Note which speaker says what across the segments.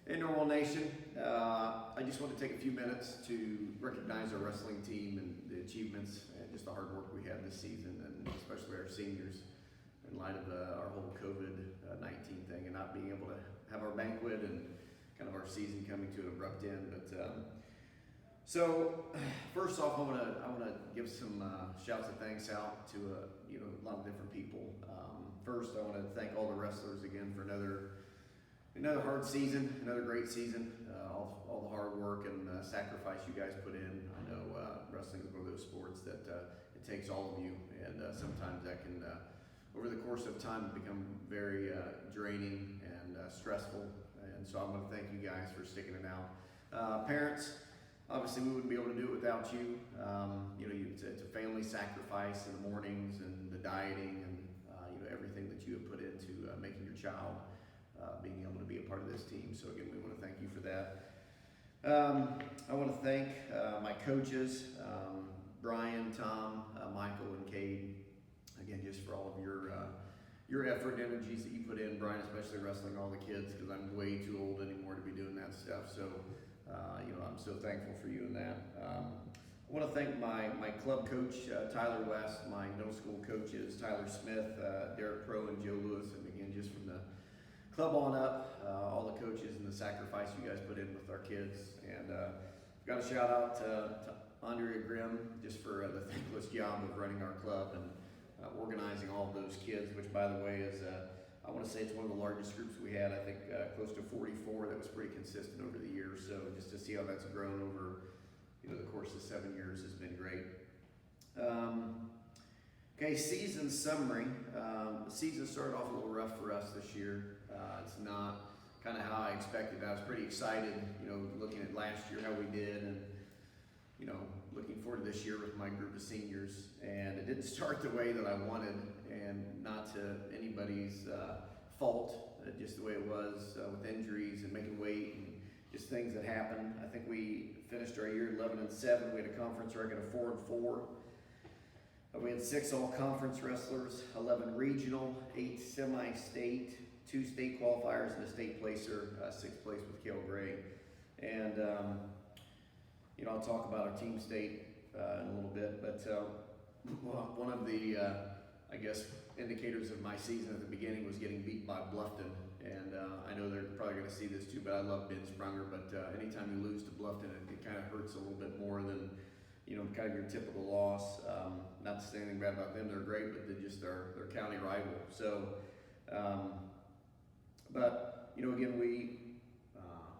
Speaker 1: Hey, Norwell Nation. I just want to take a few minutes to recognize our wrestling team and the achievements and just the hard work we had this season, and especially our seniors in light of our whole COVID-19 thing and not being able to have our banquet and kind of our season coming to an abrupt end. So first off, I want to give some shouts of thanks out to a lot of different people. First, I want to thank all the wrestlers again for another hard season, another great season. All the hard work and sacrifice you guys put in. I know wrestling is one of those sports that it takes all of you, and sometimes that can, over the course of time, become very draining and stressful. And so I want to thank you guys for sticking it out. Parents, obviously we wouldn't be able to do it without you. It's a family sacrifice in the mornings and the dieting and everything that you have put into making your child being able to be a part of this team. So again, we want to thank you for that. I want to thank my coaches, Brian, Tom, Michael, and Cade, again, just for all of your effort and energies that you put in. Brian, especially wrestling all the kids, because I'm way too old anymore to be doing that stuff. So, I'm so thankful for you in that. I want to thank my club coach, Tyler West, my middle school coaches, Tyler Smith, Derek Pro, and Joe Lewis, and again, just from the club on up, all the coaches and the sacrifice you guys put in with our kids. And got a shout out to Andrea Grimm just for the thankless job of running our club and organizing all of those kids, which by the way is, I want to say it's one of the largest groups we had. I think close to 44. That was pretty consistent over the years. So just to see how that's grown over the course of 7 years has been great. Okay, season summary. The season started off a little rough for us this year. It's not kind of how I expected. I was pretty excited, looking at last year, how we did, and, looking forward to this year with my group of seniors. And it didn't start the way that I wanted, and not to anybody's fault, just the way it was with injuries and making weight and just things that happened. I think we finished our year 11-7. We had a conference record of 4-4. We had 6 all-conference wrestlers, 11 regional, 8 semi-state, 2 state qualifiers, and a state placer, 6th place with Cale Gray. And, I'll talk about our team state in a little bit, but one of the, indicators of my season at the beginning was getting beat by Bluffton. And I know they're probably going to see this too, but I love Ben Sprunger. But anytime you lose to Bluffton, it kind of hurts a little bit more than kind of your typical loss. Not to say anything bad about them, they're great, but they're just their county rival. So, again,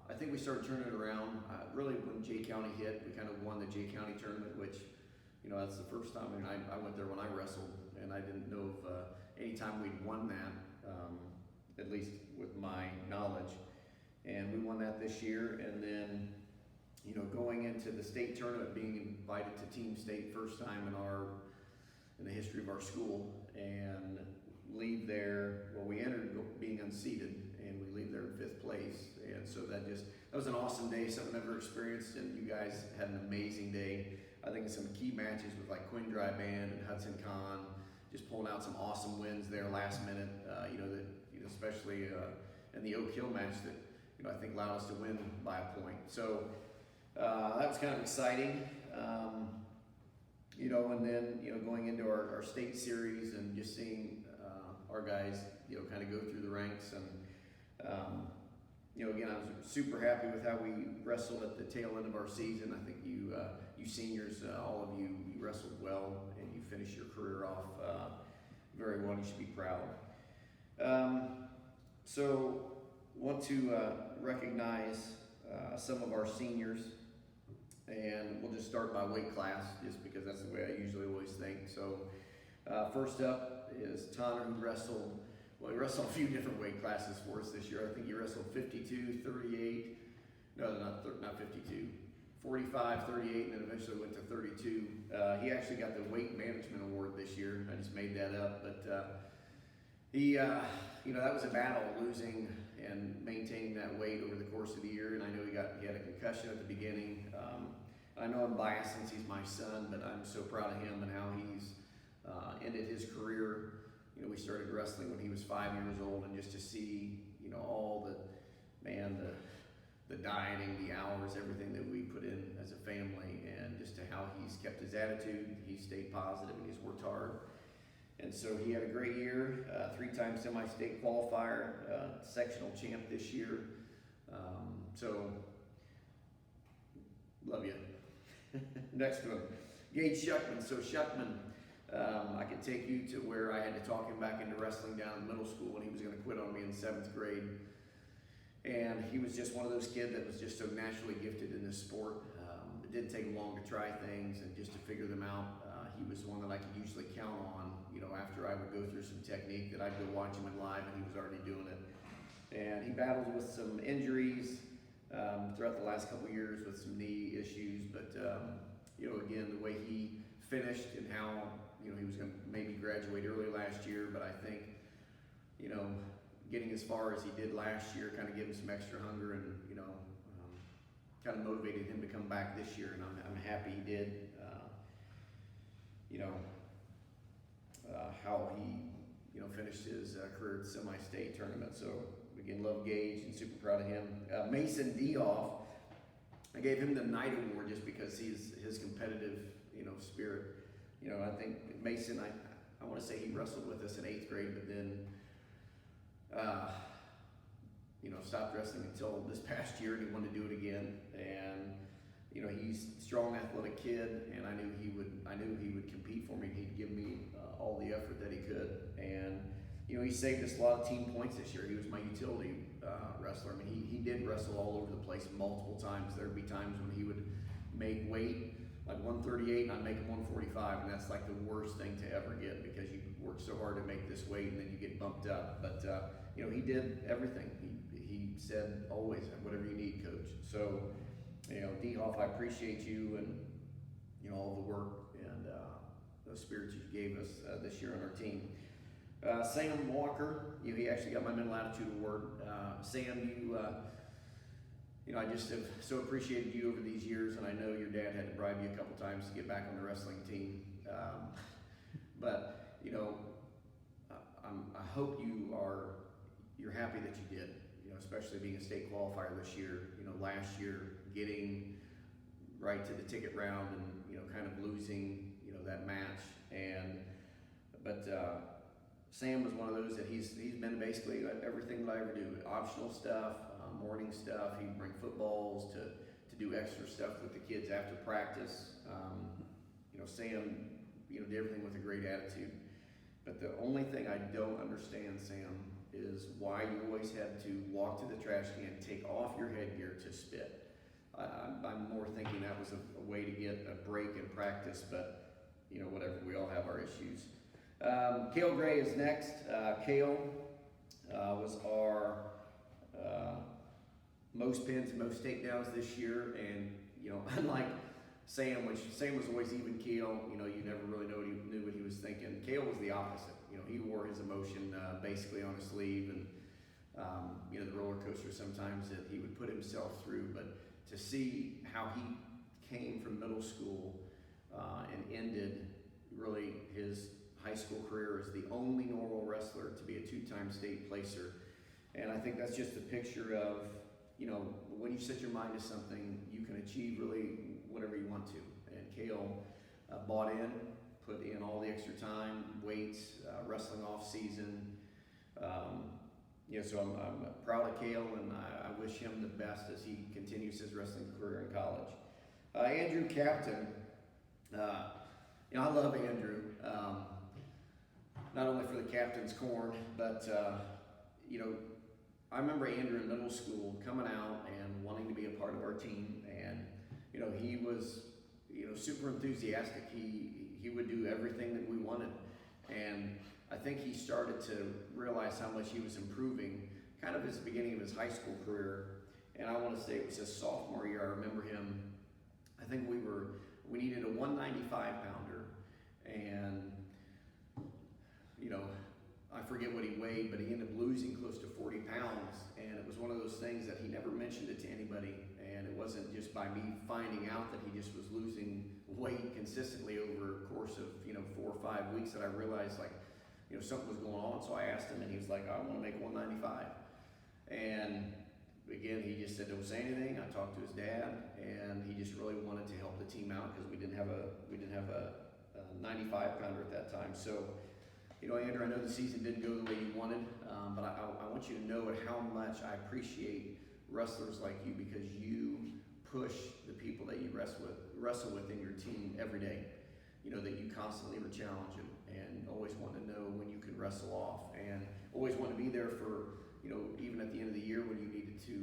Speaker 1: I think we started turning it around. Really, when Jay County hit, we kind of won the Jay County tournament, which, that's the first time. I mean, I went there when I wrestled, and I didn't know of any time we'd won that, at least with my knowledge. And we won that this year, and then going into the state tournament, being invited to team state first time in the history of our school, and leave there. Well, we entered being unseeded, and we leave there in 5th place. And so that was an awesome day, something I've never experienced, and you guys had an amazing day. I think in some key matches with like Quinn Dry Band and Hudson Kahn, just pulling out some awesome wins there last minute. Especially in the Oak Hill match that I think allowed us to win by a point. So. That was kind of exciting, and then, going into our state series and just seeing our guys, kind of go through the ranks. And, again, I was super happy with how we wrestled at the tail end of our season. I think you seniors, all of you wrestled well, and you finished your career off very well. You should be proud. So, want to recognize some of our seniors. And we'll just start by weight class, just because that's the way I usually always think. So first up is Tanner, who wrestled a few different weight classes for us this year. I think he wrestled 52, 38, not 52, 45, 38, and then eventually went to 32. He actually got the weight management award this year. I just made that up, but he, that was a battle, losing and maintaining that weight over the course of the year. And I know he had a concussion at the beginning. I know I'm biased since he's my son, but I'm so proud of him and how he's ended his career. We started wrestling when he was 5 years old, and just to see, all the He's kept his attitude, he's stayed positive, and he's worked hard. And so he had a great year, 3-time semi-state qualifier, sectional champ this year. So, love you. Next one, Gage Shuckman. So Shuckman, I could take you to where I had to talk him back into wrestling down in middle school when he was going to quit on me in 7th grade. And he was just one of those kids that was just so naturally gifted in this sport. It didn't take him long to try things and just to figure them out. He was one that I could usually count on, after I would go through some technique that I'd go watch him in live and he was already doing it. And he battled with some injuries throughout the last couple years with some knee issues, but again, the way he finished and how he was going to maybe graduate early last year, but I think getting as far as he did last year kind of gave him some extra hunger and kind of motivated him to come back this year, and I'm happy he did. How he finished his career at the semi-state tournament. So again, love Gage and super proud of him. Mason Dioff, I gave him the Knight Award just because his competitive spirit. I think Mason, I want to say he wrestled with us in 8th grade, but then stopped wrestling until this past year, and he wanted to do it again. And he's a strong, athletic kid, and I knew he would compete for me. He'd give me all the effort that he could, and he saved us a lot of team points this year. He was my utility wrestler. I mean, he did wrestle all over the place multiple times. There'd be times when he would make weight like 138, and I'd make him 145, and that's like the worst thing to ever get because you work so hard to make this weight, and then you get bumped up. But he did everything. He said always, whatever you need, coach. So. D-Hoff, I appreciate you and, all the work and those spirits you gave us this year on our team. Sam Walker, he actually got my Mental Attitude Award. Sam, I just have so appreciated you over these years, and I know your dad had to bribe you a couple times to get back on the wrestling team. But I hope you're happy that you did. Especially being a state qualifier this year. Last year getting right to the ticket round and kind of losing that match. But Sam was one of those that he's been basically everything that I ever do. Optional stuff, morning stuff. He'd bring footballs to do extra stuff with the kids after practice. Sam did everything with a great attitude. But the only thing I don't understand, Sam, is why you always had to walk to the trash can, take off your headgear to spit. I'm more thinking that was a way to get a break in practice, but whatever, we all have our issues. Cale Gray is next. Cale was our most pins, most takedowns this year, and unlike Sam, which Sam was always even keel, you never really knew what he was thinking. Cale was the opposite. He wore his emotion basically on his sleeve, and the roller coaster sometimes that he would put himself through. But to see how he came from middle school and ended really his high school career as the only Norwell wrestler to be a 2-time state placer, and I think that's just a picture of when you set your mind to something, you can achieve really whatever you want to. And Cale bought in. Put in all the extra time, weights, wrestling off season. So I'm proud of Cale, and I wish him the best as he continues his wrestling career in college. Andrew Captain, I love Andrew, not only for the captain's corn, but I remember Andrew in middle school coming out and wanting to be a part of our team, and he was super enthusiastic. He would do everything that we wanted, and I think he started to realize how much he was improving kind of at the beginning of his high school career. And I want to say it was his sophomore year. I remember him, I think we needed a 195 pounder, and I forget what he weighed, but he ended up losing close to 40 pounds, and it was one of those things that he never mentioned it to anybody, and it wasn't just by me finding out that he just was losing weight consistently over a course of 4 or 5 weeks that I realized something was going on. So I asked him, and he was like, I want to make 195. And again, again, he just said don't say anything. I talked to his dad, and he just really wanted to help the team out because we didn't have a 95 pounder at that time. So, you know, Andrew, I know the season didn't go the way you wanted, but I want you to know how much I appreciate wrestlers like you, because you push the people that you wrestle with in your team every day. You know, that you constantly were challenging and always want to know when you can wrestle off, and always want to be there for, you know, even at the end of the year when you needed to,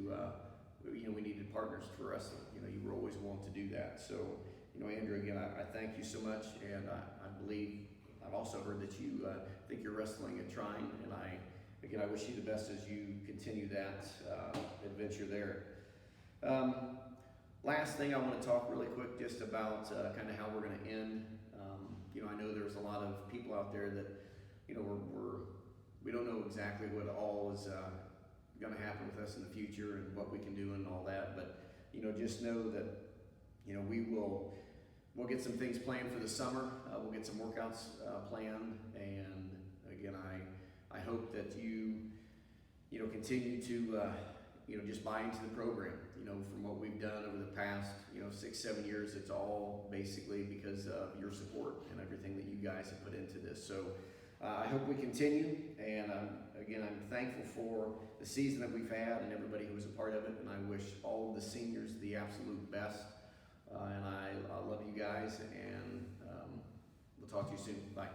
Speaker 1: you know, we needed partners for wrestling. You know, you were always willing to do that. So, you know, Andrew, again, I thank you so much, and I believe, I've also heard that you think you're wrestling at Trine, and I wish you the best as you continue that adventure there. Last thing I want to talk really quick just about kind of how we're going to end. You know, I know there's a lot of people out there that, you know, we don't know exactly what all is going to happen with us in the future and what we can do and all that, but, you know, just know that, you know, we'll get some things planned for the summer. We'll get some workouts planned, and again, I hope that you know, continue to you know, just buy into the program. You know, from what we've done over the past, you know, 6-7 years, it's all basically because of your support and everything that you guys have put into this. So I hope we continue, and again, I'm thankful for the season that we've had and everybody who was a part of it, and I wish all of the seniors the absolute best. And I love you guys, and we'll talk to you soon. Bye.